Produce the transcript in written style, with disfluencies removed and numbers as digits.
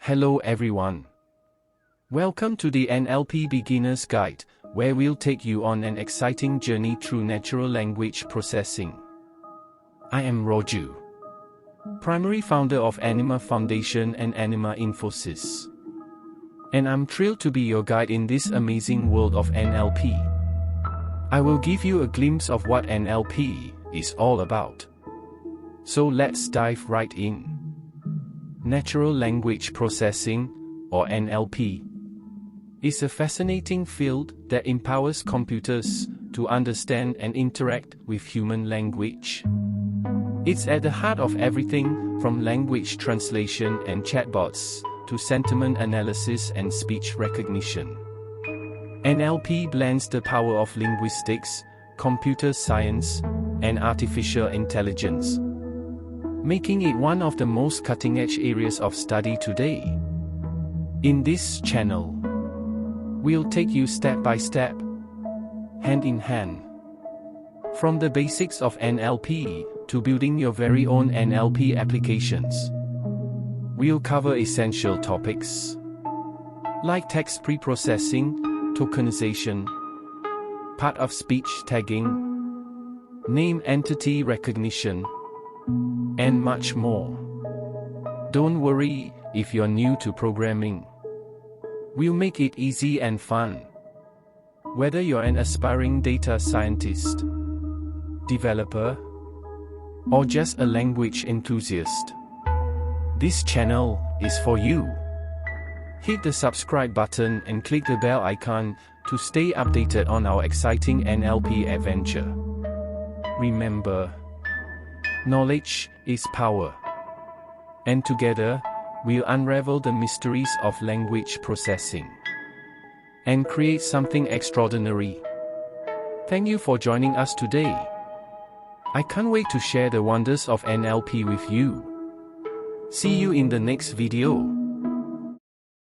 Hello everyone. Welcome to the NLP Beginners Guide, where we'll take you on an exciting journey through natural language processing. I am Roju, primary founder of Anima Foundation and Anima Infosys. And I'm thrilled to be your guide in this amazing world of NLP. I will give you a glimpse of what NLP is all about. So let's dive right in. Natural language processing, or NLP, is a fascinating field that empowers computers to understand and interact with human language. It's at the heart of everything from language translation and chatbots to sentiment analysis and speech recognition. NLP blends the power of linguistics, computer science, and artificial intelligence, making it one of the most cutting-edge areas of study today. In this channel, we'll take you step by step, hand in hand, from the basics of NLP to building your very own NLP applications. We'll cover essential topics like text pre-processing, tokenization, part-of-speech tagging, name entity recognition, and much more. Don't worry if you're new to programming. We'll make it easy and fun. Whether you're an aspiring data scientist, developer, or just a language enthusiast, this channel is for you. Hit the subscribe button and click the bell icon to stay updated on our exciting NLP adventure. Remember, knowledge is power. And together, we'll unravel the mysteries of language processing and create something extraordinary. Thank you for joining us today. I can't wait to share the wonders of NLP with you. See you in the next video.